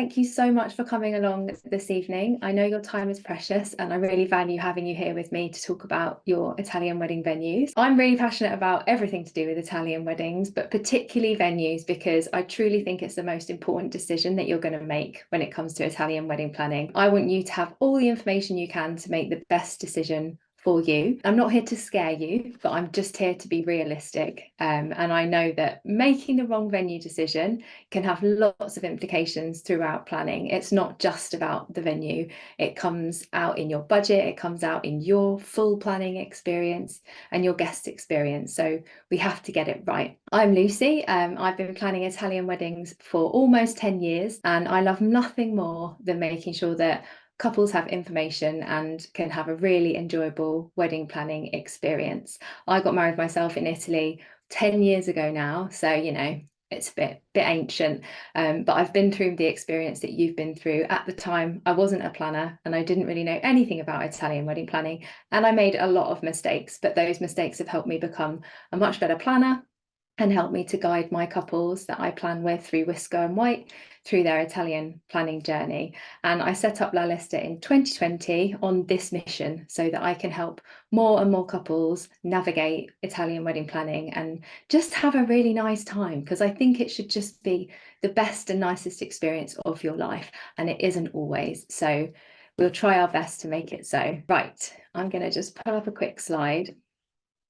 thank you so much for coming along this evening. I know your time is precious and I really value having you here with me to talk about your Italian wedding venues. I'm really passionate about everything to do with Italian weddings, but particularly venues, because I truly think it's the most important decision that you're going to make when it comes to Italian wedding planning. I want you to have all the information you can to make the best decision for you. I'm not here to scare you, but I'm just here to be realistic. And I know that making the wrong venue decision can have lots of implications throughout planning. It's not just about the venue. It comes out in your budget, it comes out in your full planning experience and your guest experience. So we have to get it right. I'm Lucy. I've been planning Italian weddings for almost 10 years, and I love nothing more than making sure that couples have information and can have a really enjoyable wedding planning experience. I got married myself in Italy 10 years ago now, so it's a bit ancient, but I've been through the experience that you've been through. At the time, I wasn't a planner and I didn't really know anything about Italian wedding planning, and I made a lot of mistakes, but those mistakes have helped me become a much better planner and help me to guide my couples that I plan with through Wisco and White through their Italian planning journey. And I set up La Lista in 2020 on this mission so that I can help more and more couples navigate Italian wedding planning and just have a really nice time, because I think it should just be the best and nicest experience of your life, and it isn't always. So we'll try our best to make it so. Right, I'm going to just pull up a quick slide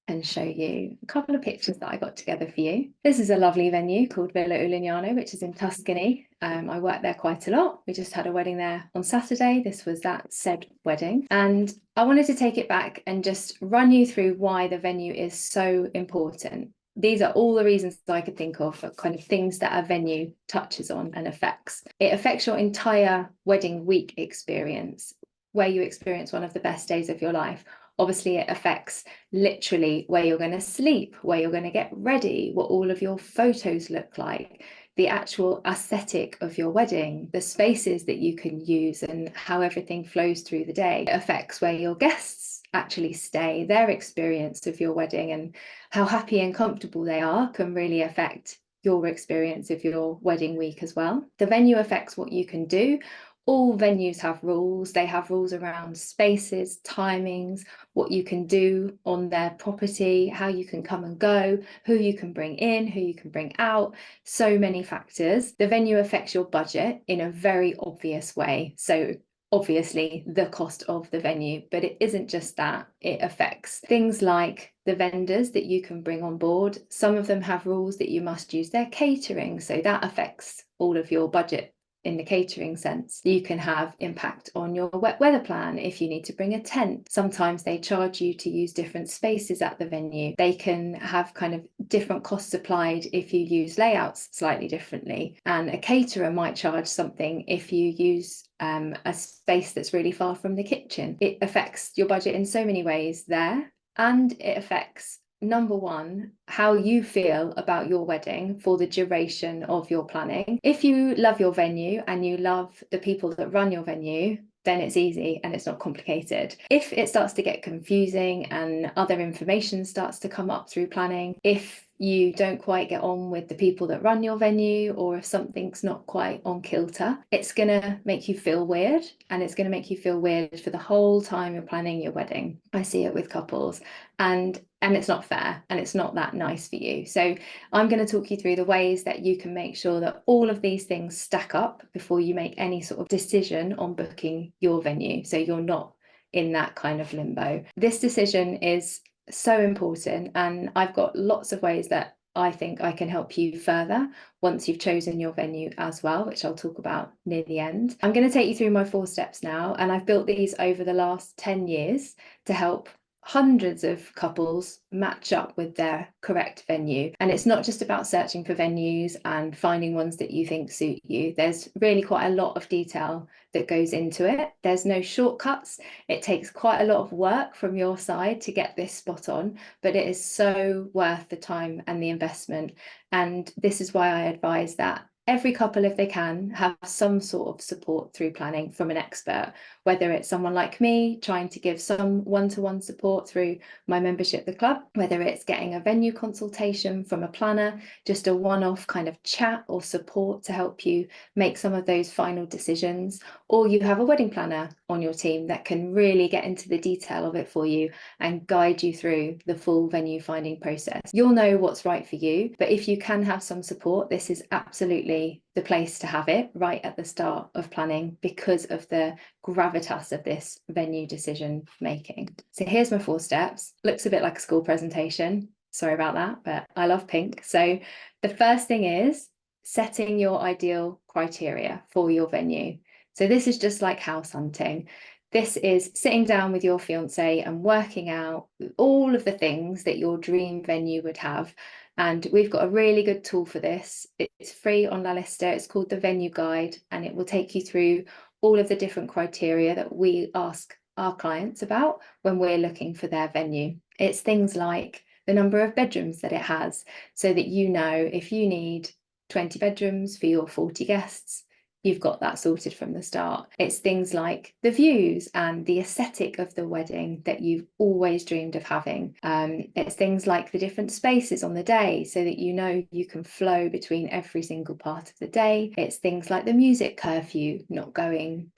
and show you a couple of pictures that I got together for you. This is a lovely venue called Villa Ulignano, which is in Tuscany. I work there quite a lot. We just had a wedding there on Saturday. This was that said wedding. And I wanted to take it back and just run you through why the venue is so important. These are all the reasons that I could think of for kind of things that a venue touches on and affects. It affects your entire wedding week experience, where you experience one of the best days of your life. Obviously, it affects literally where you're going to sleep, where you're going to get ready, what all of your photos look like, the actual aesthetic of your wedding, the spaces that you can use and how everything flows through the day. It affects where your guests actually stay, their experience of your wedding and how happy and comfortable they are can really affect your experience of your wedding week as well. The venue affects what you can do. All venues have rules. They have rules around spaces, timings, what you can do on their property, how you can come and go, who you can bring in, who you can bring out, so many factors. The venue affects your budget in a very obvious way. So obviously the cost of the venue, but it isn't just that. It affects things like the vendors that you can bring on board. Some of them have rules that you must use their catering, so that affects all of your budget in the catering sense. You can have impact on your wet weather plan if you need to bring a tent. Sometimes they charge you to use different spaces at the venue. They can have kind of different costs applied if you use layouts slightly differently. And a caterer might charge something if you use a space that's really far from the kitchen. It affects your budget in so many ways there, and it affects, number one, how you feel about your wedding for the duration of your planning. If you love your venue and you love the people that run your venue, then it's easy and it's not complicated. If it starts to get confusing and other information starts to come up through planning, if you don't quite get on with the people that run your venue, or if something's not quite on kilter, it's going to make you feel weird, and it's going to make you feel weird for the whole time you're planning your wedding. I see it with couples, and it's not fair, and it's not that nice for you. So I'm going to talk you through the ways that you can make sure that all of these things stack up before you make any sort of decision on booking your venue, so you're not in that kind of limbo. This decision is so important, and I've got lots of ways that I think I can help you further once you've chosen your venue as well, which I'll talk about near the end. I'm going to take you through my 4 steps now, and I've built these over the last 10 years to help hundreds of couples match up with their correct venue. And it's not just about searching for venues and finding ones that you think suit you. There's really quite a lot of detail that goes into it. There's no shortcuts. It takes quite a lot of work from your side to get this spot on, but it is so worth the time and the investment. And this is why I advise that every couple, if they can, have some sort of support through planning from an expert, whether it's someone like me trying to give some one-to-one support through my membership, the club, whether it's getting a venue consultation from a planner, just a one-off kind of chat or support to help you make some of those final decisions, or you have a wedding planner on your team that can really get into the detail of it for you and guide you through the full venue finding process. You'll know what's right for you, but if you can have some support, this is absolutely the place to have it right at the start of planning because of the gravitas of this venue decision making. So here's my 4 steps. Looks a bit like a school presentation. Sorry about that, but I love pink. So the first thing is setting your ideal criteria for your venue. So this is just like house hunting. This is sitting down with your fiance and working out all of the things that your dream venue would have. And we've got a really good tool for this. It's free on LaLista. It's called the Venue Guide, and it will take you through all of the different criteria that we ask our clients about when we're looking for their venue. It's things like the number of bedrooms that it has, so that you know if you need 20 bedrooms for your 40 guests, you've got that sorted from the start. It's things like the views and the aesthetic of the wedding that you've always dreamed of having. It's things like the different spaces on the day so that you know you can flow between every single part of the day. It's things like the music curfew not going,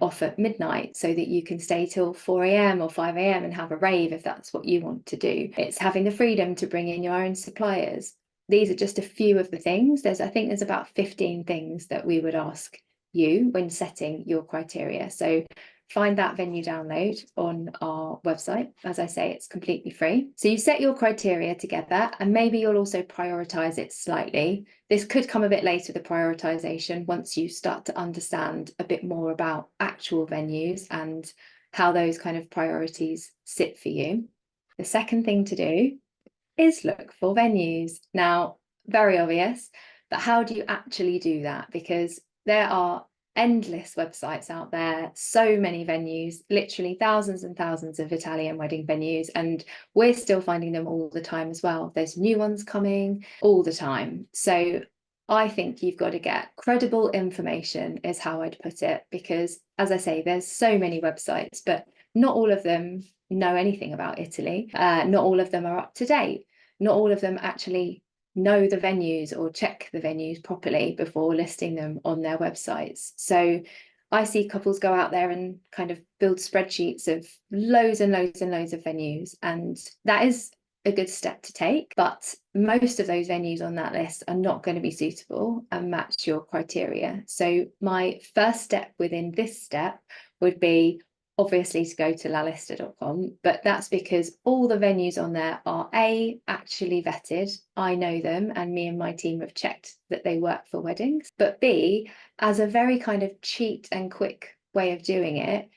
off at midnight so that you can stay till 4 a.m. or 5 a.m. and have a rave if that's what you want to do. It's having the freedom to bring in your own suppliers. These are just a few of the things. I think there's about 15 things that we would ask you when setting your criteria. So find that venue download on our website. As I say, it's completely free. So you set your criteria together, and maybe you'll also prioritize it slightly. This could come a bit later, the prioritization, once you start to understand a bit more about actual venues and how those kind of priorities sit for you. The second thing to do is look for venues. Now, very obvious, but how do you actually do that? Because there are endless websites out there, so many venues, literally thousands and thousands of Italian wedding venues, and we're still finding them all the time as well. There's new ones coming all the time. So I think you've got to get credible information is how I'd put it, because as I say, there's so many websites, but not all of them know anything about Italy. Not all of them are up to date. Not all of them actually know the venues or check the venues properly before listing them on their websites. So I see couples go out there and kind of build spreadsheets of loads and loads and loads of venues. And that is a good step to take, but most of those venues on that list are not going to be suitable and match your criteria. So my first step within this step would be obviously to go to lalista.com, but that's because all the venues on there are actually vetted. I know them and me and my team have checked that they work for weddings, but B, as a very kind of cheat and quick way of doing it,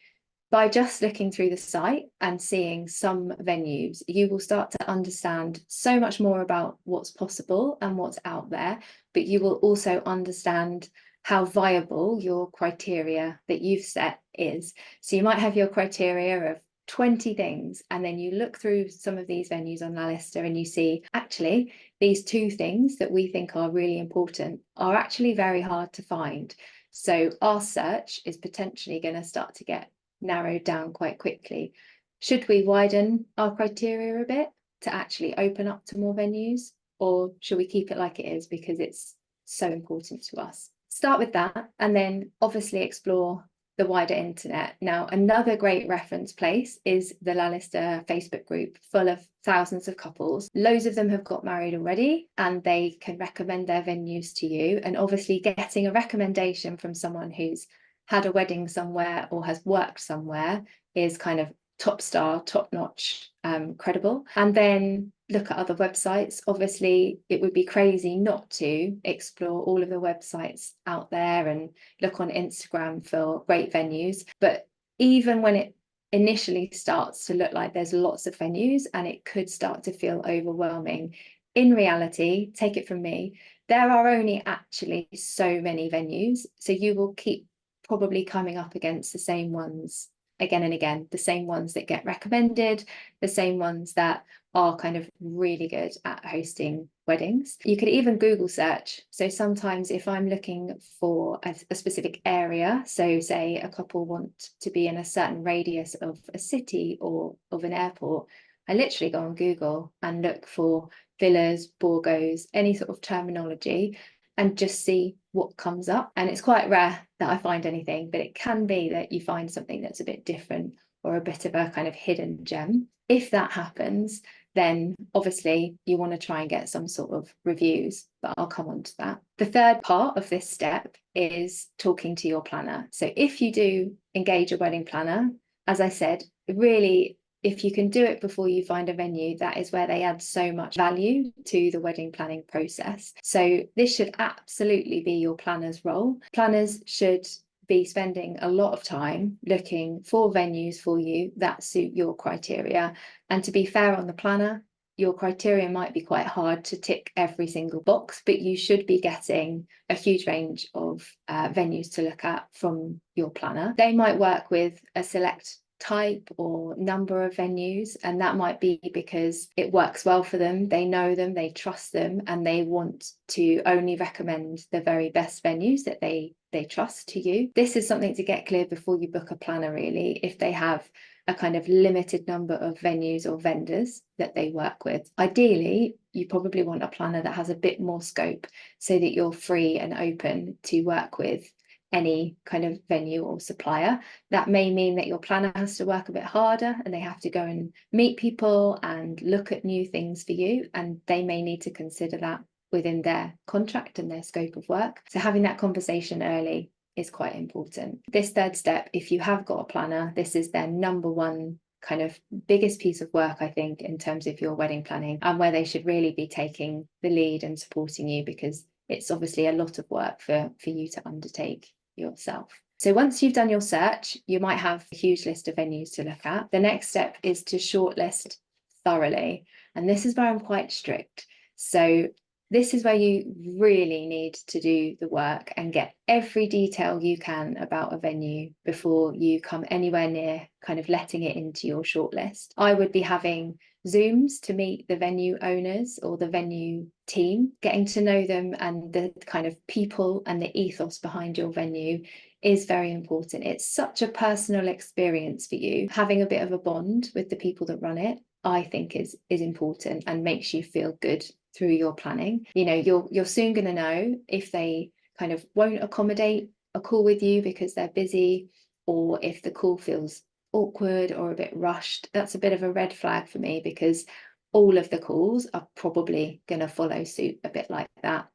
by just looking through the site and seeing some venues, you will start to understand so much more about what's possible and what's out there, but you will also understand how viable your criteria that you've set is. So you might have your criteria of 20 things, and then you look through some of these venues on LaLista and you see, actually, these 2 things that we think are really important are actually very hard to find. So our search is potentially going to start to get narrowed down quite quickly. Should we widen our criteria a bit to actually open up to more venues, or should we keep it like it is because it's so important to us? Start with that, and then obviously explore the wider internet. Now, another great reference place is the LaLista Facebook group, full of thousands of couples. Loads of them have got married already, and they can recommend their venues to you. And obviously getting a recommendation from someone who's had a wedding somewhere or has worked somewhere is kind of top star, top notch, credible. And then look at other websites. Obviously, it would be crazy not to explore all of the websites out there and look on Instagram for great venues. But even when it initially starts to look like there's lots of venues and it could start to feel overwhelming, in reality, take it from me, there are only actually so many venues. So you will keep probably coming up against the same ones again and again, the same ones that get recommended, the same ones that are kind of really good at hosting weddings. You could even Google search. So sometimes if I'm looking for a specific area, so say a couple want to be in a certain radius of a city or of an airport, I literally go on Google and look for villas, borgos, any sort of terminology, and just see what comes up. And it's quite rare that I find anything, but it can be that you find something that's a bit different or a bit of a kind of hidden gem. If that happens, then obviously you want to try and get some sort of reviews, but I'll come on to that. The third part of this step is talking to your planner. So if you do engage a wedding planner, as I said, really, if you can do it before you find a venue, that is where they add so much value to the wedding planning process. So this should absolutely be your planner's role. Planners should be spending a lot of time looking for venues for you that suit your criteria. And to be fair on the planner, your criteria might be quite hard to tick every single box, but you should be getting a huge range of venues to look at from your planner. They might work with a select type or number of venues, and that might be because it works well for them, they know them, they trust them, and they want to only recommend the very best venues that they trust to you. This is something to get clear before you book a planner, really, if they have a kind of limited number of venues or vendors that they work with. Ideally, you probably want a planner that has a bit more scope so that you're free and open to work with any kind of venue or supplier. That may mean that your planner has to work a bit harder and they have to go and meet people and look at new things for you, and they may need to consider that within their contract and their scope of work. So having that conversation early is quite important. This third step, if you have got a planner, this is their number one kind of biggest piece of work, I think, in terms of your wedding planning, and where they should really be taking the lead and supporting you, because it's obviously a lot of work for you to undertake yourself. So once you've done your search, you might have a huge list of venues to look at. The next step is to shortlist thoroughly. And this is where I'm quite strict. So this is where you really need to do the work and get every detail you can about a venue before you come anywhere near kind of letting it into your shortlist. I would be having Zooms to meet the venue owners or the venue team, getting to know them and the kind of people and the ethos behind your venue is very important. It's such a personal experience for you. Having a bit of a bond with the people that run it, I think is important and makes you feel good through your planning. You know, you're soon going to know if they kind of won't accommodate a call with you because they're busy, or if the call feels awkward or a bit rushed. That's a bit of a red flag for me, because all of the calls are probably going to follow suit a bit like that.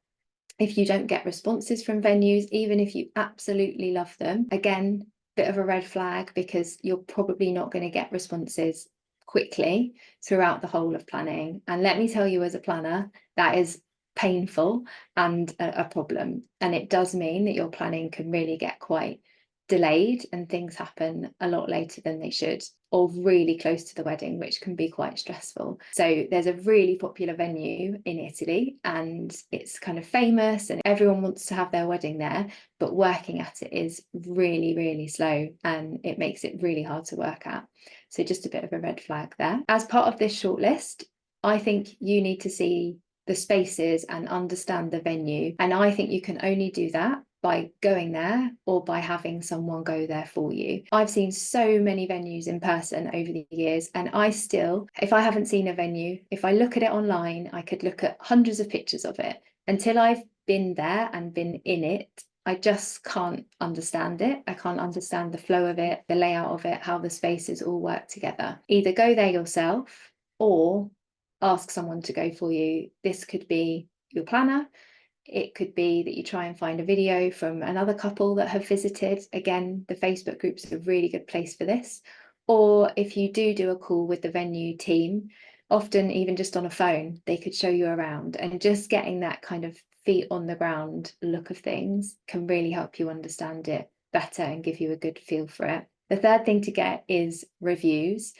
If you don't get responses from venues, even if you absolutely love them, again, bit of a red flag, because you're probably not going to get responses quickly throughout the whole of planning. And let me tell you, as a planner, that is painful and a problem. And it does mean that your planning can really get quite delayed and things happen a lot later than they should, or really close to the wedding, which can be quite stressful. So there's a really popular venue in Italy and it's kind of famous and everyone wants to have their wedding there, but working at it is really, really slow and it makes it really hard to work at. So just a bit of a red flag there. As part of this shortlist, I think you need to see the spaces and understand the venue. And I think you can only do that by going there or by having someone go there for you. I've seen so many venues in person over the years, and I still, if I haven't seen a venue, if I look at it online, I could look at hundreds of pictures of it. Until I've been there and been in it, I just can't understand it. I can't understand the flow of it, the layout of it, how the spaces all work together. Either go there yourself or ask someone to go for you. This could be your planner. It could be that you try and find a video from another couple that have visited. Again, the Facebook groups are a really good place for this. Or if you do a call with the venue team, often even just on a phone, they could show you around, and just getting that kind of feet on the ground look of things can really help you understand it better and give you a good feel for it. The third thing to get is reviews.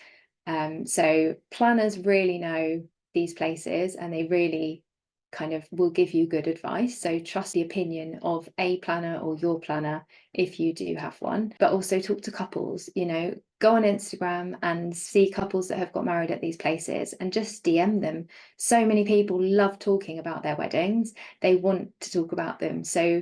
So planners really know these places and they really kind of will give you good advice. So trust the opinion of a planner or your planner if you do have one, but also talk to couples. You know, go on Instagram and see couples that have got married at these places and just DM them. So many people love talking about their weddings. They want to talk about them. So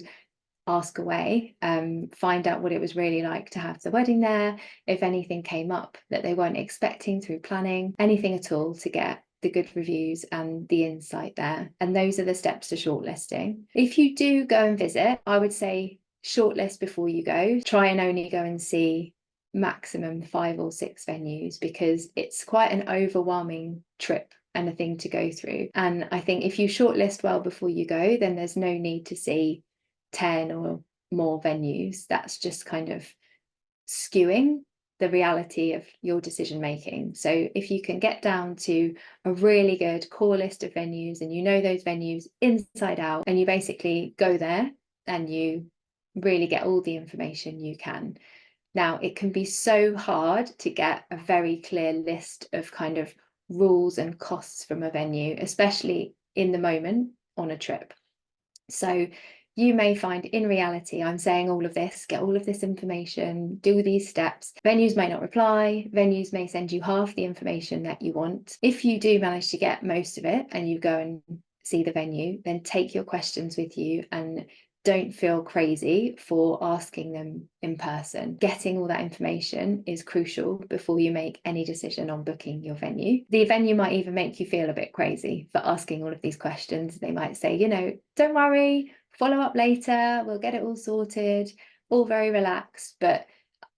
ask away, find out what it was really like to have the wedding there, if anything came up that they weren't expecting through planning, anything at all, to get the good reviews and the insight there. And those are the steps to shortlisting. If you do go and visit, I would say shortlist before you go. Try and only go and see maximum 5 or 6 venues, because it's quite an overwhelming trip and a thing to go through. And I think if you shortlist well before you go, then there's no need to see 10 or more venues. That's just kind of skewing the reality of your decision making. So if you can get down to a really good core list of venues, and you know those venues inside out, and you basically go there and you really get all the information you can. Now, it can be so hard to get a very clear list of kind of rules and costs from a venue, especially in the moment on a trip. So you may find in reality, I'm saying all of this, get all of this information, do these steps. Venues may not reply, venues may send you half the information that you want. If you do manage to get most of it and you go and see the venue, then take your questions with you and don't feel crazy for asking them in person. Getting all that information is crucial before you make any decision on booking your venue. The venue might even make you feel a bit crazy for asking all of these questions. They might say, you know, don't worry, follow up later, we'll get it all sorted, all very relaxed. But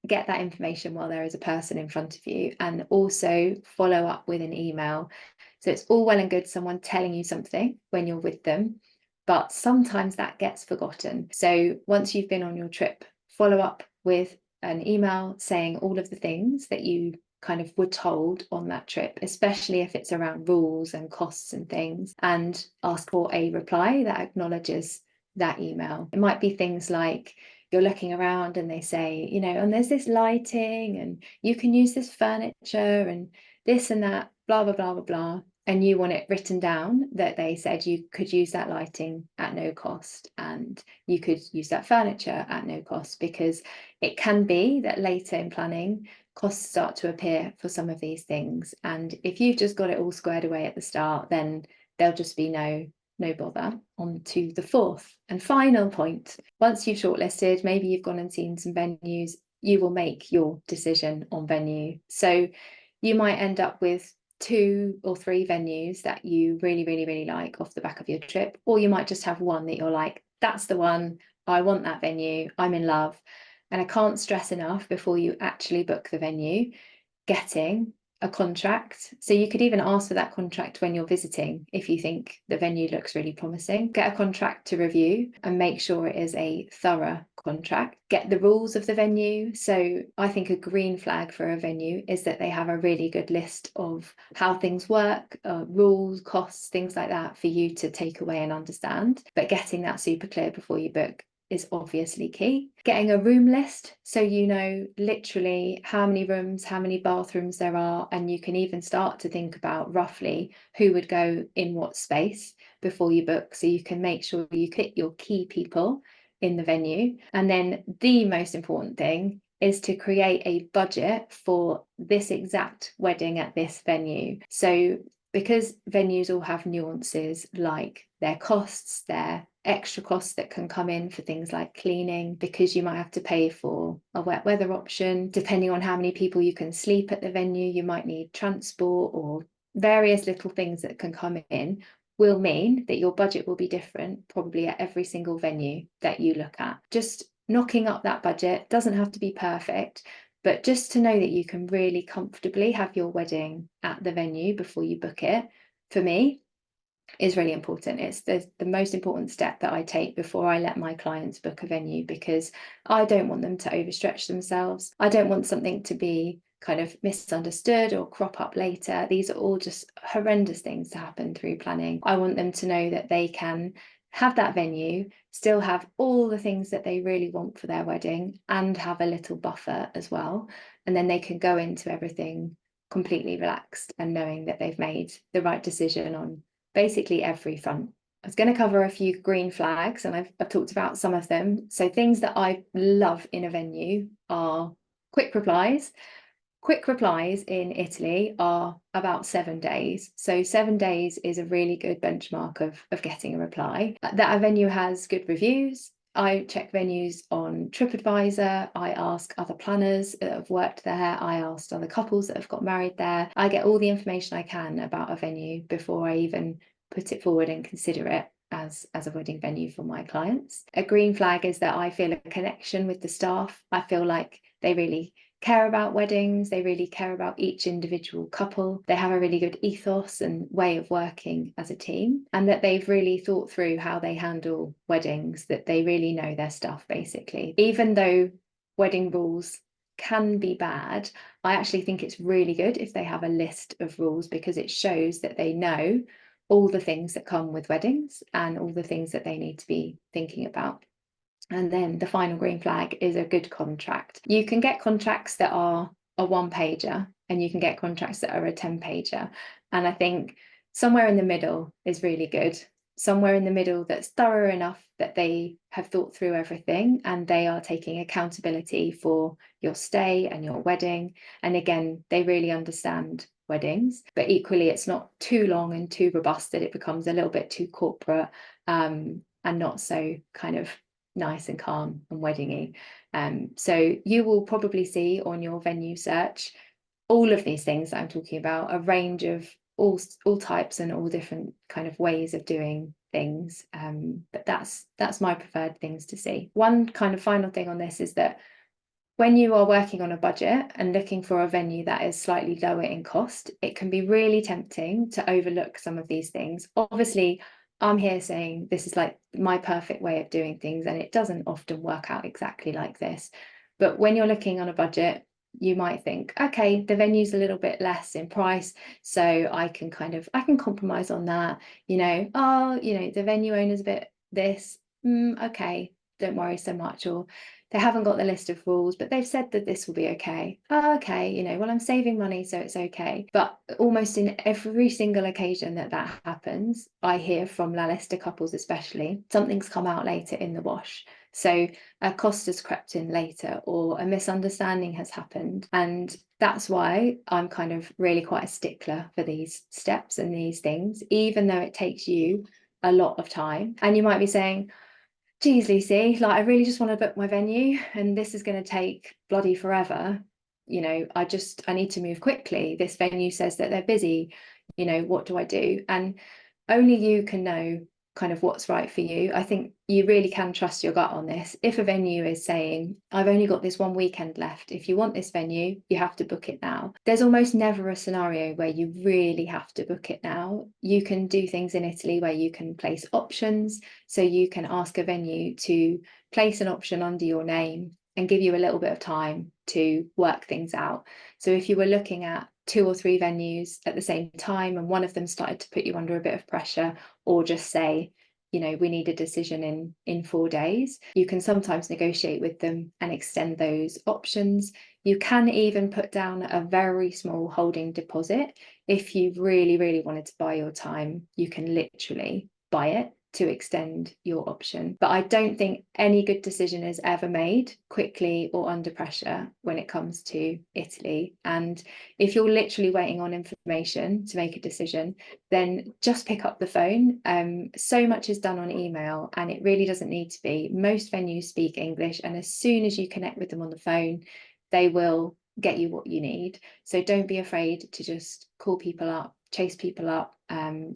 get that information while there is a person in front of you, and also follow up with an email. So it's all well and good someone telling you something when you're with them, but sometimes that gets forgotten. So once you've been on your trip, follow up with an email saying all of the things that you kind of were told on that trip, especially if it's around rules and costs and things, and ask for a reply that acknowledges that email. It might be things like, you're looking around and they say, you know, and there's this lighting and you can use this furniture and this and that, blah, blah, blah, blah, blah. And you want it written down that they said you could use that lighting at no cost and you could use that furniture at no cost, because it can be that later in planning, costs start to appear for some of these things. And if you've just got it all squared away at the start, then there'll just be no bother. On to the fourth and final point. Once you've shortlisted, maybe you've gone and seen some venues, you will make your decision on venue. So you might end up with 2 or 3 venues that you really, really, really like off the back of your trip, or you might just have one that you're like, that's the one, I want that venue, I'm in love. And I can't stress enough, before you actually book the venue, getting a contract. So you could even ask for that contract when you're visiting if you think the venue looks really promising. Get a contract to review and make sure it is a thorough contract. Get the rules of the venue. So I think a green flag for a venue is that they have a really good list of how things work, rules, costs, things like that, for you to take away and understand. But getting that super clear before you book is obviously key. Getting a room list, so you know literally how many rooms, how many bathrooms there are, and you can even start to think about roughly who would go in what space before you book, so you can make sure you hit your key people in the venue. And then the most important thing is to create a budget for this exact wedding at this venue. So because venues all have nuances, like their costs, their extra costs that can come in for things like cleaning, because you might have to pay for a wet weather option. Depending on how many people you can sleep at the venue, you might need transport, or various little things that can come in, will mean that your budget will be different probably at every single venue that you look at. Just knocking up that budget doesn't have to be perfect, but just to know that you can really comfortably have your wedding at the venue before you book it, for me, is really important. It's the most important step that I take before I let my clients book a venue, because I don't want them to overstretch themselves. I don't want something to be kind of misunderstood or crop up later. These are all just horrendous things to happen through planning. I want them to know that they can have that venue, still have all the things that they really want for their wedding, and have a little buffer as well. And then they can go into everything completely relaxed and knowing that they've made the right decision on basically every front. I was going to cover a few green flags, and I've talked about some of them. So things that I love in a venue are quick replies. quick replies in Italy are about 7 days. So 7 days is a really good benchmark of getting a reply. That a venue has good reviews. I check venues on TripAdvisor. I ask other planners that have worked there. I asked other couples that have got married there. I get all the information I can about a venue before I even put it forward and consider it as a wedding venue for my clients. A green flag is that I feel a connection with the staff. I feel like they really care about weddings. They really care about each individual couple. They have a really good ethos and way of working as a team, and that they've really thought through how they handle weddings, that they really know their stuff, basically. Even though wedding rules can be bad, I actually think it's really good if they have a list of rules, because it shows that they know all the things that come with weddings and all the things that they need to be thinking about. And then the final green flag is a good contract. You can get contracts that are a 1-pager and you can get contracts that are a 10-pager. And I think somewhere in the middle is really good. Somewhere in the middle that's thorough enough that they have thought through everything and they are taking accountability for your stay and your wedding. And again, they really understand weddings, but equally it's not too long and too robust that it becomes a little bit too corporate, and not so kind of nice and calm and weddingy. So you will probably see on your venue search all of these things that I'm talking about, a range of all types and all different kind of ways of doing things. But that's my preferred things to see. One kind of final thing on this is that when you are working on a budget and looking for a venue that is slightly lower in cost, it can be really tempting to overlook some of these things. Obviously, I'm here saying this is like my perfect way of doing things, and it doesn't often work out exactly like this. But when you're looking on a budget, you might think, okay, the venue's a little bit less in price, so I can compromise on that. The venue owner's a bit this, okay, don't worry so much. Or they haven't got the list of rules, but they've said that this will be okay. Oh, okay, well, I'm saving money, so it's okay. But almost in every single occasion that happens, I hear from La Lista couples especially, something's come out later in the wash. So a cost has crept in later, or a misunderstanding has happened. And that's why I'm kind of really quite a stickler for these steps and these things, even though it takes you a lot of time. And you might be saying, geez, Lucy, like I really just want to book my venue and this is going to take bloody forever. I need to move quickly. This venue says that they're busy. What do I do? And only you can know kind of what's right for you. I think you really can trust your gut on this. If a venue is saying, I've only got this one weekend left, if you want this venue, you have to book it now. There's almost never a scenario where you really have to book it now. You can do things in Italy where you can place options. So you can ask a venue to place an option under your name and give you a little bit of time to work things out. So if you were looking at 2 or 3 venues at the same time and one of them started to put you under a bit of pressure, or just say, we need a decision in 4 days, you can sometimes negotiate with them and extend those options. You can even put down a very small holding deposit. If you really, really wanted to buy your time, you can literally buy it to extend your option. But I don't think any good decision is ever made quickly or under pressure when it comes to Italy. And if you're literally waiting on information to make a decision, then just pick up the phone. So much is done on email and it really doesn't need to be. Most venues speak English, and as soon as you connect with them on the phone, they will get you what you need. So don't be afraid to just call people up, chase people up.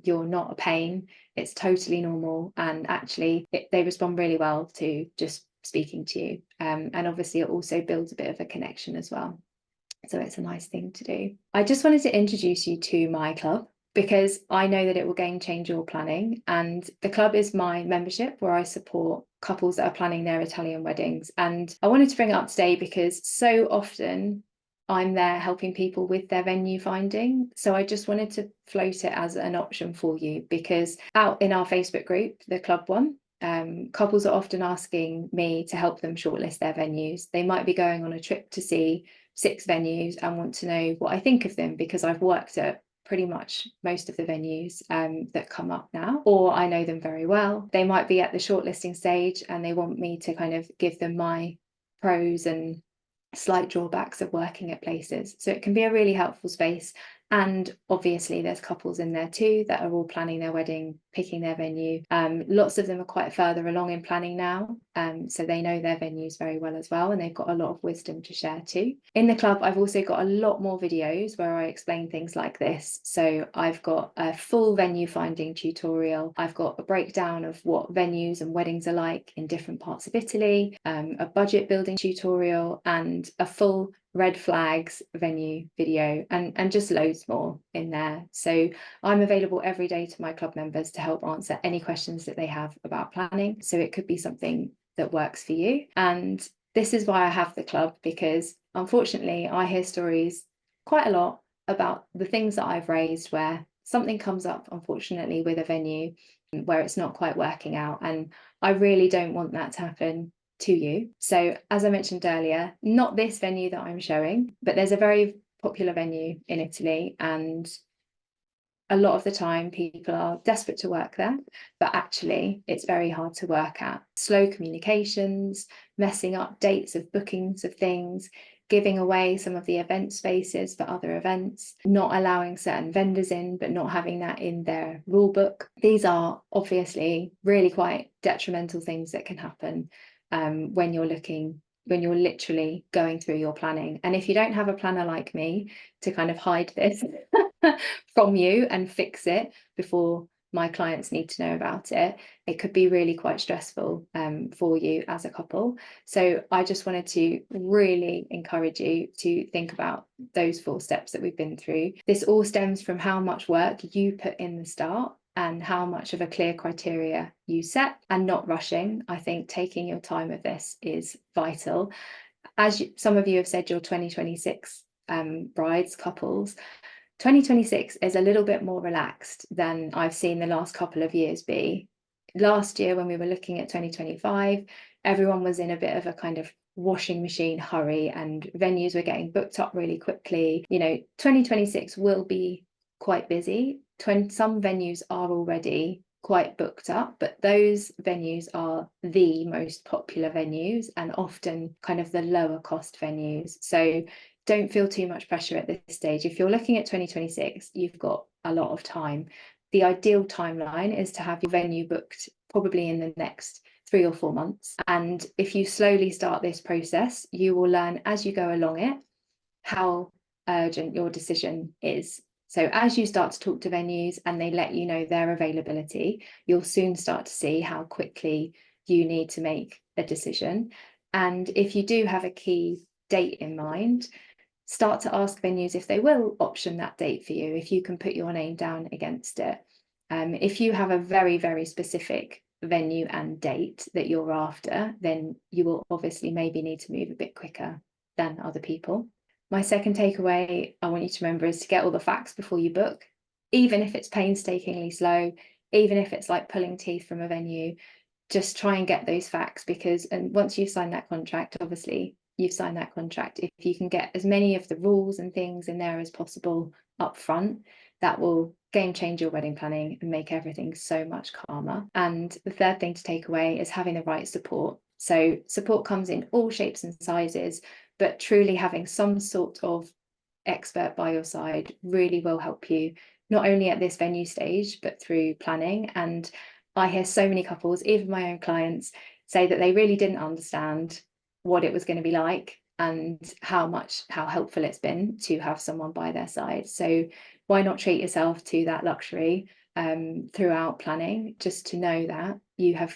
You're not a pain. It's totally normal, and actually they respond really well to just speaking to you. And obviously it also builds a bit of a connection as well. So it's a nice thing to do. I just wanted to introduce you to my club, because I know that it will game change your planning. And the club is my membership where I support couples that are planning their Italian weddings. And I wanted to bring it up today because so often I'm there helping people with their venue finding. So I just wanted to float it as an option for you, because out in our Facebook group, the club one, couples are often asking me to help them shortlist their venues. They might be going on a trip to see 6 venues and want to know what I think of them, because I've worked at pretty much most of the venues that come up now, or I know them very well. They might be at the shortlisting stage and they want me to kind of give them my pros and slight drawbacks of working at places. So it can be a really helpful space. And obviously there's couples in there too that are all planning their wedding, picking their venue. Lots of them are quite further along in planning now, so they know their venues very well as well, and they've got a lot of wisdom to share too. In the club, I've also got a lot more videos where I explain things like this. So I've got a full venue finding tutorial. I've got a breakdown of what venues and weddings are like in different parts of Italy, a budget building tutorial, and a full red flags venue video, and just loads more in there. So I'm available every day to my club members to help answer any questions that they have about planning. So it could be something that works for you. And this is why I have the club, because unfortunately I hear stories quite a lot about the things that I've raised where something comes up, unfortunately, with a venue where it's not quite working out. And I really don't want that to happen to you. So as I mentioned earlier, not this venue that I'm showing, but there's a very popular venue in Italy, and a lot of the time people are desperate to work there, but actually it's very hard to work at. Slow communications, messing up dates of bookings of things, giving away some of the event spaces for other events, not allowing certain vendors in, but not having that in their rule book. These are obviously really quite detrimental things that can happen when you're literally going through your planning. And if you don't have a planner like me to kind of hide this from you and fix it before my clients need to know about it, it could be really quite stressful for you as a couple. So I just wanted to really encourage you to think about those 4 steps that we've been through. This all stems from how much work you put in the start and how much of a clear criteria you set, and not rushing. I think taking your time with this is vital. As some of you have said, your 2026 brides, couples, 2026 is a little bit more relaxed than I've seen the last couple of years be. Last year, when we were looking at 2025, everyone was in a bit of a kind of washing machine hurry, and venues were getting booked up really quickly. 2026 will be quite busy. Some venues are already quite booked up, but those venues are the most popular venues and often kind of the lower cost venues. So don't feel too much pressure at this stage. If you're looking at 2026, you've got a lot of time. The ideal timeline is to have your venue booked probably in the next 3 or 4 months. And if you slowly start this process, you will learn as you go along it how urgent your decision is. So as you start to talk to venues and they let you know their availability, you'll soon start to see how quickly you need to make a decision. And if you do have a key date in mind, start to ask venues if they will option that date for you, if you can put your name down against it. If you have a very, very specific venue and date that you're after, then you will obviously maybe need to move a bit quicker than other people. My second takeaway I want you to remember is to get all the facts before you book, even if it's painstakingly slow, even if it's like pulling teeth from a venue. Just try and get those facts, because once you've signed that contract, obviously you've signed that contract. If you can get as many of the rules and things in there as possible up front, that will game change your wedding planning and make everything so much calmer. And the third thing to take away is having the right support. So support comes in all shapes and sizes, but truly having some sort of expert by your side really will help you, not only at this venue stage, but through planning. And I hear so many couples, even my own clients, say that they really didn't understand what it was going to be like and how helpful it's been to have someone by their side. So why not treat yourself to that luxury throughout planning, just to know that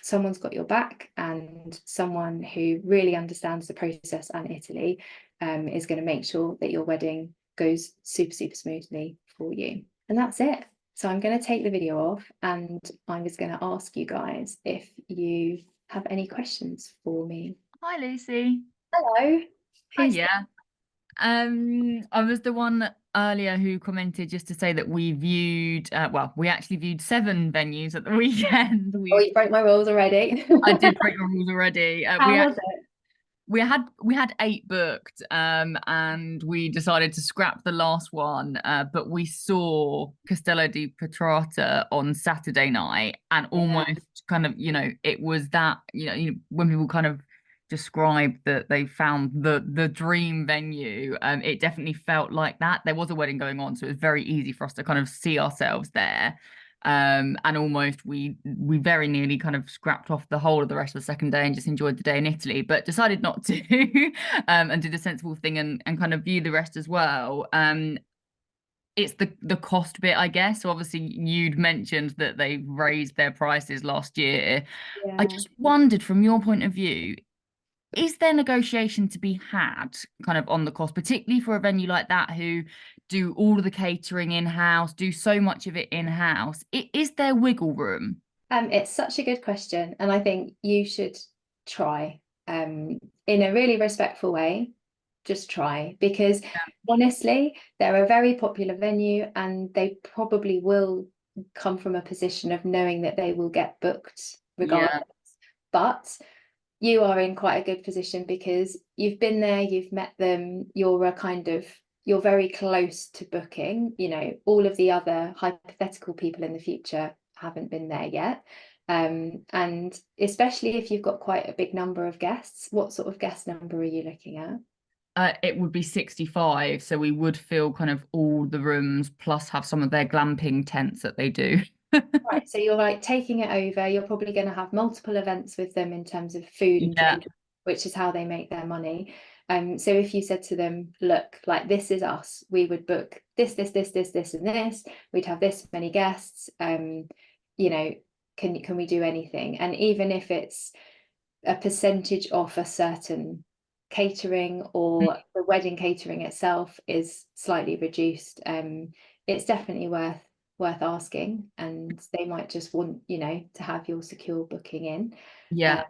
someone's got your back, and someone who really understands the process and Italy is going to make sure that your wedding goes super, super smoothly for you. And that's it. So I'm going to take the video off, and I'm just going to ask you guys if you have any questions for me. Hi, Lucy. Hello. Hi, yeah. I was the one earlier who commented just to say that we actually viewed 7 venues at the weekend. Oh, you broke my rules already. I did break the rules already. How was it? We had 8 booked, and we decided to scrap the last one. But we saw Castello di Petrarca on Saturday night, and almost kind of, it was that, when people kind of described that they found the dream venue, it definitely felt like that. There was a wedding going on, so it was very easy for us to kind of see ourselves there. And almost we very nearly kind of scrapped off the whole of the rest of the second day and just enjoyed the day in Italy, but decided not to, and did a sensible thing and kind of view the rest as well. It's the cost bit, I guess. So obviously you'd mentioned that they raised their prices last year. I Yeah. just wondered, from your point of view, is there negotiation to be had kind of on the cost, particularly for a venue like that who do all of the catering in-house, do so much of it in-house? Is there wiggle room? It's such a good question, and I think you should try, in a really respectful way. Just try, because honestly, they're a very popular venue, and they probably will come from a position of knowing that they will get booked regardless. But you are in quite a good position because you've been there, you've met them, you're very close to booking. You know, all of the other hypothetical people in the future haven't been there yet. And especially if you've got quite a big number of guests, what sort of guest number are you looking at? It would be 65, so we would fill kind of all the rooms plus have some of their glamping tents that they do. Right, so you're like taking it over. You're probably going to have multiple events with them in terms of food and Yeah. drink, which is how they make their money. So if you said to them, look, like, this is us, we would book this, and this, we'd have this many guests, you know, can we do anything? And even if it's a percentage off a certain catering, or the wedding catering itself is slightly reduced, it's definitely worth asking, and they might just want, you know, to have your secure booking in. Yeah.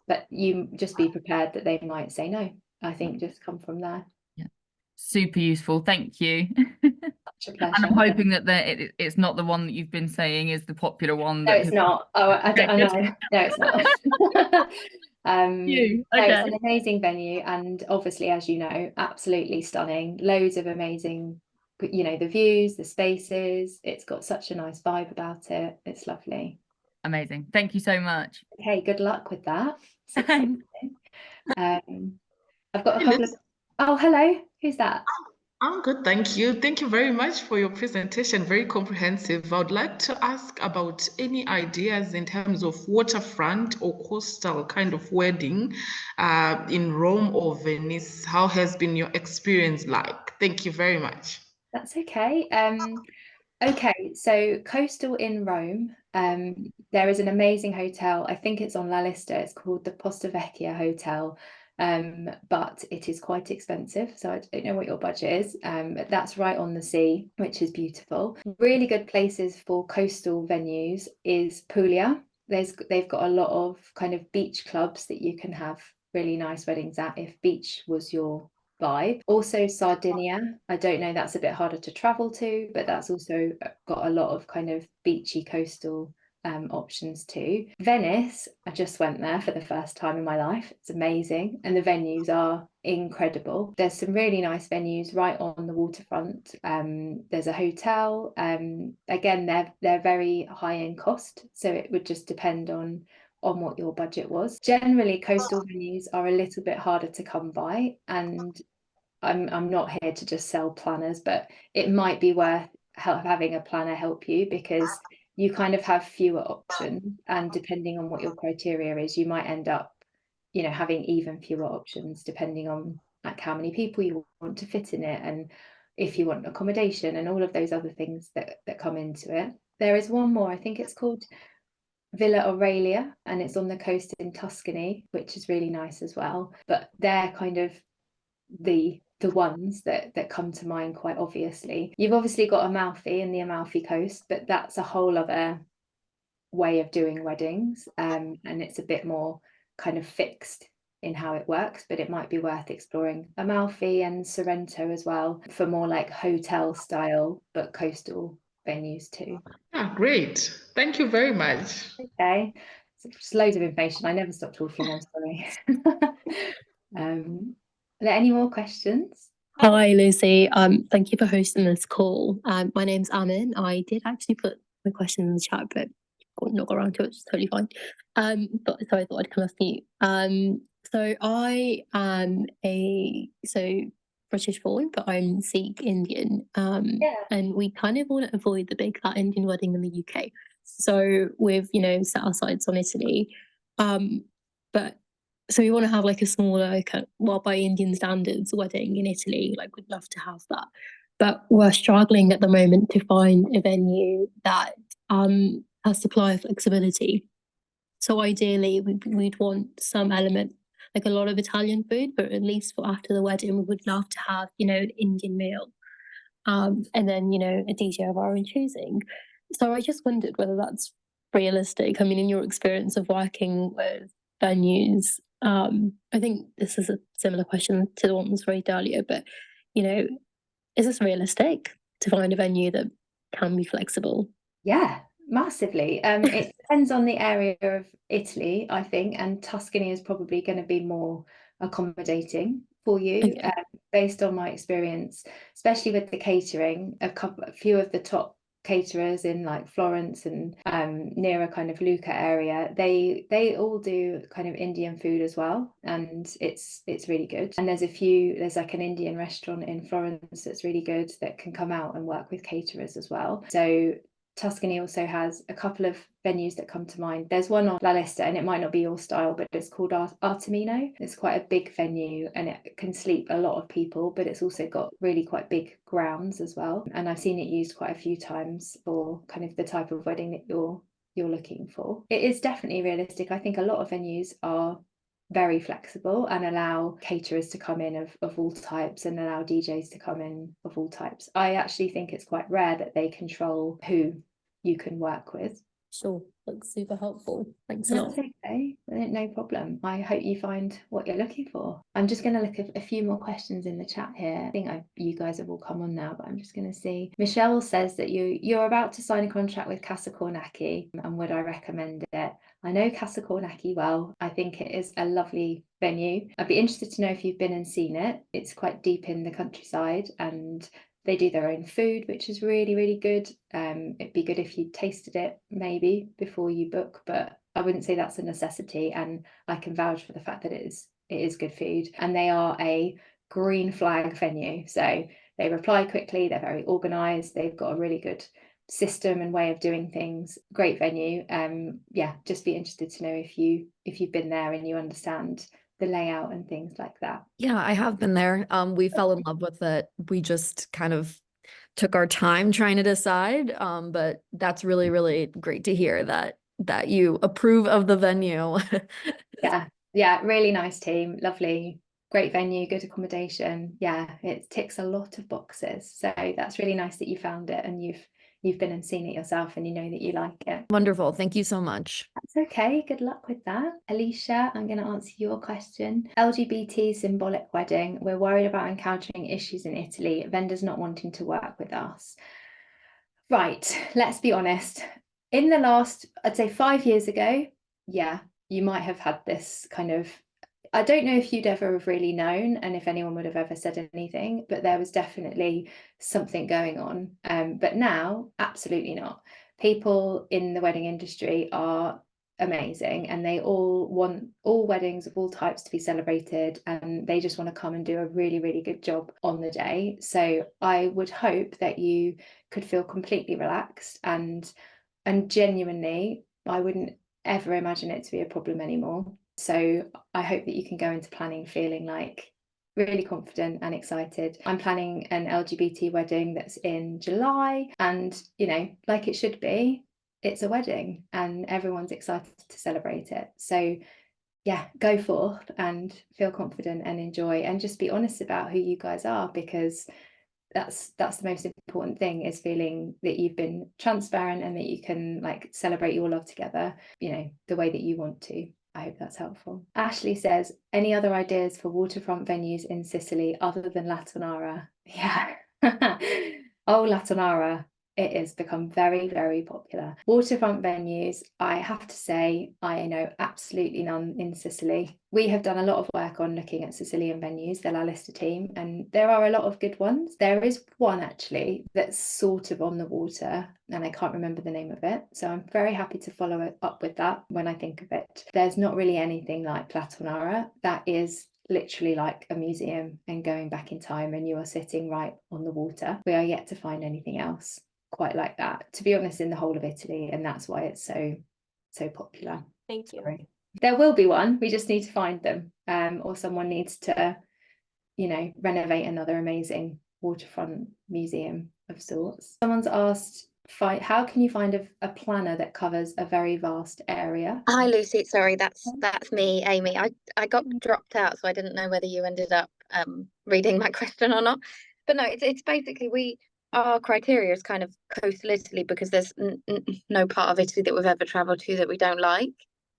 But you just be prepared that they might say no. I think just come from there. Yeah. Super useful. Thank you. Such a And pleasure. I'm hoping that it's not the one that you've been saying is the popular one. No, That it's not. Oh, I know. No, it's not. You. No, it's Okay. an amazing venue, and obviously, as you know, absolutely stunning. Loads of amazing, you know, the views, the spaces. It's got such a nice vibe about it. It's lovely. Amazing. Thank you so much. Okay, good luck with that. It's exciting. I've got a Hey, couple of. Liz. Oh, hello. Who's that? I'm good, thank you. Thank you very much for your presentation, very comprehensive. I would like to ask about any ideas in terms of waterfront or coastal kind of wedding in Rome or Venice. How has been your experience like? Thank you very much. That's okay. Okay, so coastal in Rome, there is an amazing hotel. I think it's on La Lista. It's called the Posta Vecchia Hotel, but it is quite expensive. So I don't know what your budget is. But that's right on the sea, which is beautiful. Really good places for coastal venues is Puglia. They've got a lot of kind of beach clubs that you can have really nice weddings at, if beach was your vibe. Also Sardinia, I don't know, that's a bit harder to travel to, but that's also got a lot of kind of beachy coastal options too. Venice, I just went there for the first time in my life. It's amazing, and the venues are incredible. There's some really nice venues right on the waterfront. There's a hotel. Again, they're very high in cost, so it would just depend on what your budget was. Generally, coastal venues are a little bit harder to come by, and I'm not here to just sell planners, but it might be worth having a planner help you, because you kind of have fewer options, and depending on what your criteria is, you might end up, you know, having even fewer options depending on like how many people you want to fit in it, and if you want accommodation and all of those other things that come into it. There is one more, I think it's called Villa Aurelia, and it's on the coast in Tuscany, which is really nice as well. But they're kind of the ones that come to mind quite obviously. You've obviously got Amalfi and the Amalfi Coast, but that's a whole other way of doing weddings, and it's a bit more kind of fixed in how it works, but it might be worth exploring Amalfi and Sorrento as well for more like hotel style but coastal venues too. Ah, great. Thank you very much. Okay, so just loads of information. I never stop talking, I'm sorry. Are there any more questions? Hi, Lucy. Thank you for hosting this call. My name's Amin. I did actually put my question in the chat, but not got around to it, which is totally fine. But so I thought I'd come after you. So I am British born, but I'm Sikh Indian. Yeah. And we kind of want to avoid the big fat Indian wedding in the UK. So we've, set our sights on Italy. But so we want to have like a smaller, well, by Indian standards, wedding in Italy. Like we'd love to have that. But we're struggling at the moment to find a venue that has supplier flexibility. So ideally, we'd want some element, like a lot of Italian food, but at least for after the wedding, we would love to have, an Indian meal, and then, a DJ of our own choosing. So I just wondered whether that's realistic. I mean, in your experience of working with venues, I think this is a similar question to the one that was raised earlier, but, is this realistic to find a venue that can be flexible? Yeah, massively. It depends on the area of Italy, I think, and Tuscany is probably going to be more accommodating for you, Okay. based on my experience, especially with the catering. A few of the top caterers in like Florence and nearer kind of Lucca area, they all do kind of Indian food as well, and it's really good. And there's like an Indian restaurant in Florence that's really good that can come out and work with caterers as well. So Tuscany also has a couple of venues that come to mind. There's one on La Lista, and it might not be your style, but it's called Artemino. It's quite a big venue and it can sleep a lot of people, but it's also got really quite big grounds as well. And I've seen it used quite a few times for kind of the type of wedding that you're looking for. It is definitely realistic. I think a lot of venues are very flexible and allow caterers to come in of all types and allow DJs to come in of all types. I actually think it's quite rare that they control who you can work with. Sure, looks super helpful. Thanks a lot. That's okay, no problem. I hope you find what you're looking for. I'm just going to look at a few more questions in the chat here. I think you guys have all come on now, but I'm just going to see. Michelle says that you're about to sign a contract with Casa Cornacchi, and would I recommend it? I know Casa Cornacchi well. I think it is a lovely venue. I'd be interested to know if you've been and seen it. It's quite deep in the countryside, and they do their own food, which is really, really good. It'd be good if you tasted it maybe before you book, but I wouldn't say that's a necessity. And I can vouch for the fact that it is good food. And they are a green flag venue. So they reply quickly, they're very organized, they've got a really good system and way of doing things. Great venue. Yeah, just be interested to know if you've been there and you understand the layout and things like that. Yeah, I have been there. We fell in love with it. We just kind of took our time trying to decide. But that's really, really great to hear that you approve of the venue. Yeah, really nice team, lovely, great venue, good accommodation. Yeah, it ticks a lot of boxes. So that's really nice that you found it and you've been and seen it yourself and you know that you like it. Wonderful. Thank you so much. That's okay. Good luck with that. Alicia, I'm going to answer your question. LGBT symbolic wedding. We're worried about encountering issues in Italy, vendors not wanting to work with us. Right, let's be honest. In the last, I'd say 5 years ago, yeah, you might have had this kind of, I don't know if you'd ever have really known and if anyone would have ever said anything, but there was definitely something going on. But now, absolutely not. People in the wedding industry are amazing and they all want all weddings of all types to be celebrated and they just want to come and do a really, really good job on the day. So I would hope that you could feel completely relaxed and genuinely, I wouldn't ever imagine it to be a problem anymore. So I hope that you can go into planning feeling like really confident and excited. I'm planning an LGBT wedding that's in July and, like it should be, it's a wedding and everyone's excited to celebrate it. So yeah, go forth and feel confident and enjoy and just be honest about who you guys are, because that's the most important thing, is feeling that you've been transparent and that you can like celebrate your love together, the way that you want to. I hope that's helpful. Ashley says, any other ideas for waterfront venues in Sicily other than Latonara? Yeah. Oh, Latonara. It has become very, very popular. Waterfront venues, I have to say, I know absolutely none in Sicily. We have done a lot of work on looking at Sicilian venues, the La Lista team, and there are a lot of good ones. There is one actually that's sort of on the water, and I can't remember the name of it. So I'm very happy to follow it up with that when I think of it. There's not really anything like Platonara. That is literally like a museum and going back in time, and you are sitting right on the water. We are yet to find anything else quite like that, to be honest, in the whole of Italy, and that's why it's so popular. Thank you. Sorry. There will be one, we just need to find them, or someone needs to, you know, renovate another amazing waterfront museum of sorts. Someone's asked, how can you find a planner that covers a very vast area? Hi Lucy, sorry, that's me, Amy. I got dropped out, so I didn't know whether you ended up reading my question or not. But no, it's basically our criteria is kind of coastal Italy, because there's no part of Italy that we've ever traveled to that we don't like.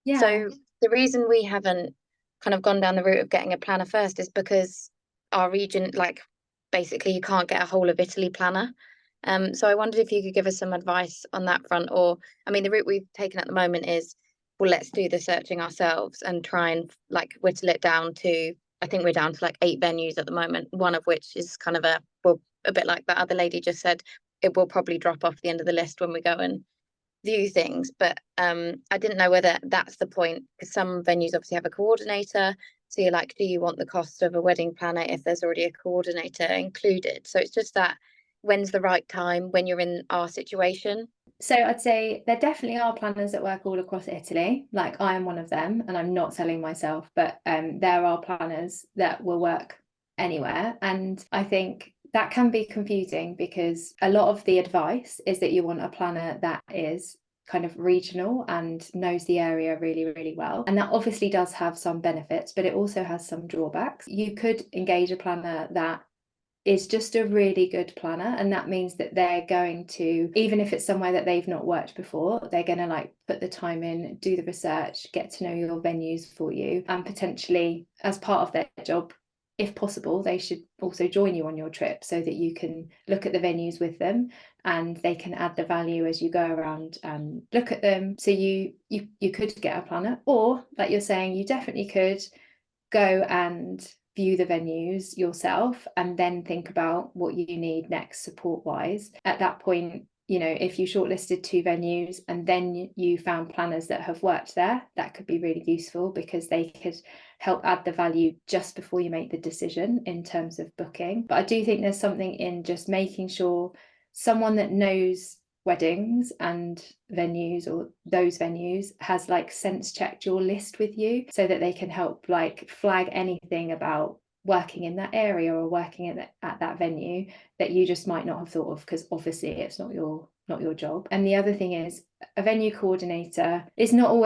Yeah. So the reason we haven't kind of gone down the route of getting a planner first is because our region, like, basically you can't get a whole of Italy planner. So I wondered if you could give us some advice on that front, or I mean, the route we've taken at the moment is, well, let's do the searching ourselves and try and like whittle it down to, I think we're down to like 8 venues at the moment, one of which is kind of a bit like that other lady just said, it will probably drop off the end of the list when we go and view things. But I didn't know whether that's the point, because some venues obviously have a coordinator. So you're like, do you want the cost of a wedding planner if there's already a coordinator included? So it's just that, when's the right time when you're in our situation? So I'd say there definitely are planners that work all across Italy. Like, I am one of them, and I'm not selling myself, but there are planners that will work anywhere. And I think that can be confusing, because a lot of the advice is that you want a planner that is kind of regional and knows the area really, really well. And that obviously does have some benefits, but it also has some drawbacks. You could engage a planner that is just a really good planner, and that means that they're going to, even if it's somewhere that they've not worked before, they're going to like put the time in, do the research, get to know your venues for you, and potentially as part of their job, if possible, they should also join you on your trip so that you can look at the venues with them, and they can add the value as you go around and look at them. So you could get a planner, or like you're saying, you definitely could go and view the venues yourself and then think about what you need next support wise. At that point, you know, if you shortlisted 2 venues and then you found planners that have worked there, that could be really useful, because they could help add the value just before you make the decision in terms of booking. But I do think there's something in just making sure someone that knows weddings and venues, or those venues, has like sense checked your list with you, so that they can help like flag anything about working in that area or working at that venue that you just might not have thought of, because obviously it's not your job. And the other thing is, a venue coordinator is not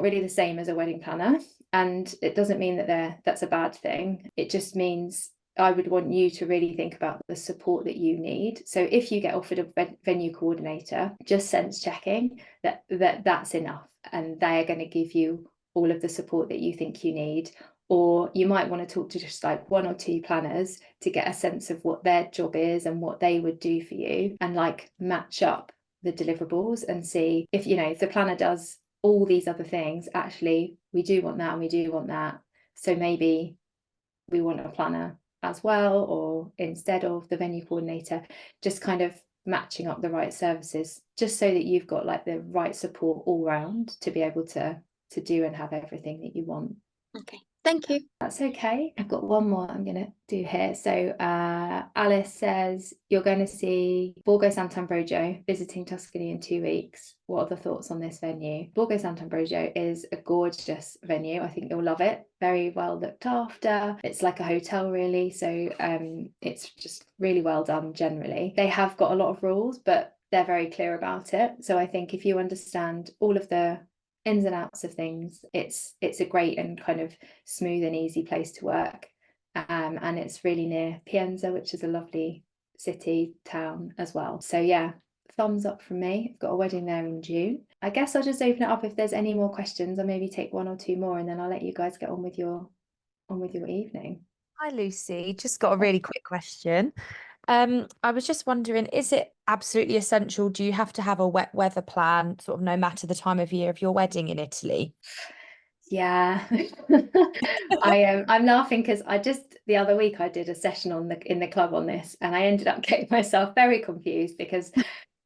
really the same as a wedding planner, and it doesn't mean that that's a bad thing. It just means I would want you to really think about the support that you need. So if you get offered a venue coordinator, just sense checking that's enough, and they are going to give you all of the support that you think you need. Or you might want to talk to just like 1 or 2 planners to get a sense of what their job is and what they would do for you, and like match up the deliverables and see if, you know, if the planner does all these other things, actually we do want that and we do want that, so maybe we want a planner as well, or instead of the venue coordinator, just kind of matching up the right services, just so that you've got like the right support all round to be able to do and have everything that you want. Okay, thank you. That's okay. I've got one more I'm going to do here. So Alice says, you're going to see Borgo Sant'Ambrogio, visiting Tuscany in 2 weeks. What are the thoughts on this venue? Borgo Sant'Ambrogio is a gorgeous venue. I think you'll love it. Very well looked after. It's like a hotel really. So it's just really well done generally. They have got a lot of rules, but they're very clear about it. So I think if you understand all of the ins and outs of things, it's a great and kind of smooth and easy place to work, and it's really near Pienza, which is a lovely city town as well. So yeah, thumbs up from me. I've got a wedding there in June. I guess I'll just open it up if there's any more questions. I'll maybe take 1 or 2 more, and then I'll let you guys get on with your evening. Hi Lucy, just got a really quick question. I was just wondering, is it absolutely essential? Do you have to have a wet weather plan, sort of no matter the time of year of your wedding in Italy? Yeah, I'm laughing because I just the other week I did a session in the club on this, and I ended up getting myself very confused because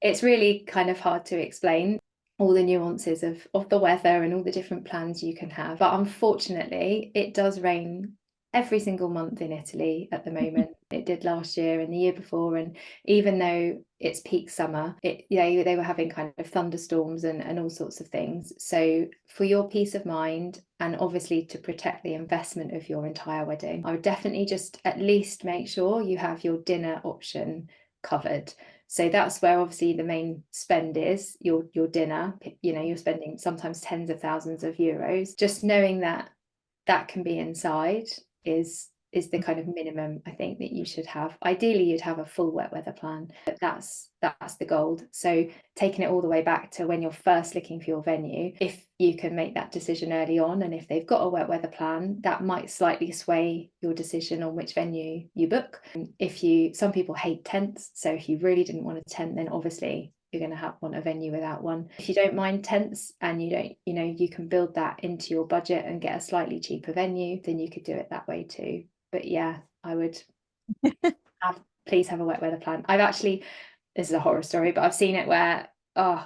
it's really kind of hard to explain all the nuances of the weather and all the different plans you can have. But unfortunately, it does rain every single month in Italy at the moment. It did last year and the year before, and even though it's peak summer, they were having kind of thunderstorms and all sorts of things. So for your peace of mind, and obviously to protect the investment of your entire wedding, I would definitely just at least make sure you have your dinner option covered. So that's where obviously the main spend is, your dinner. You're spending sometimes tens of thousands of euros. Just knowing that can be inside is the kind of minimum I think that you should have. Ideally, you'd have a full wet weather plan, but that's the goal. So taking it all the way back to when you're first looking for your venue, if you can make that decision early on, and if they've got a wet weather plan, that might slightly sway your decision on which venue you book. Some people hate tents, so if you really didn't want a tent, then obviously you're going to want a venue without one. If you don't mind tents and you can build that into your budget and get a slightly cheaper venue, then you could do it that way too. But yeah, I would please have a wet weather plan. This is a horror story, but I've seen it where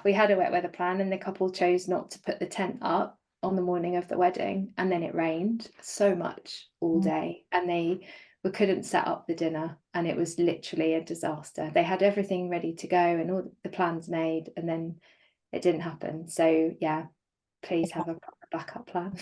we had a wet weather plan and the couple chose not to put the tent up on the morning of the wedding, and then it rained so much all day, and we couldn't set up the dinner, and it was literally a disaster. They had everything ready to go and all the plans made, and then it didn't happen. So yeah, please have a proper backup plan.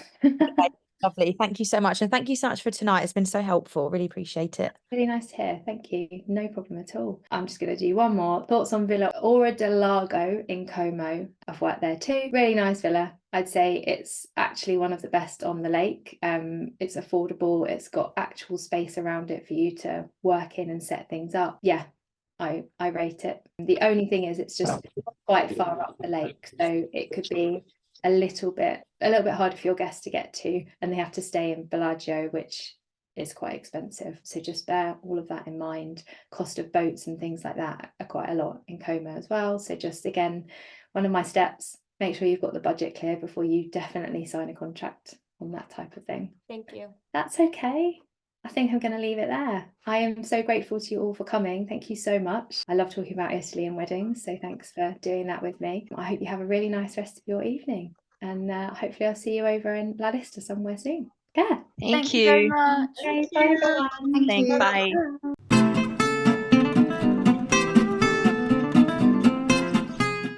Lovely. Thank you so much. And thank you so much for tonight. It's been so helpful. Really appreciate it. Really nice to hear. Thank you. No problem at all. I'm just going to do one more. Thoughts on Villa Ora del Lago in Como. I've worked there too. Really nice villa. I'd say it's actually one of the best on the lake. It's affordable. It's got actual space around it for you to work in and set things up. Yeah, I rate it. The only thing is it's just quite far up the lake, so it could be a little bit harder for your guests to get to, and they have to stay in Bellagio, which is quite expensive. So just bear all of that in mind. Cost of boats and things like that are quite a lot in Como as well. So just again, one of my steps, make sure you've got the budget clear before you definitely sign a contract on that type of thing. Thank you. That's okay. I think I'm going to leave it there. I am so grateful to you all for coming. Thank you so much. I love talking about Italy and weddings, so thanks for doing that with me. I hope you have a really nice rest of your evening, and hopefully I'll see you over in La Lista somewhere soon. Yeah. Thank you very much. Okay, bye everyone. Thanks, bye.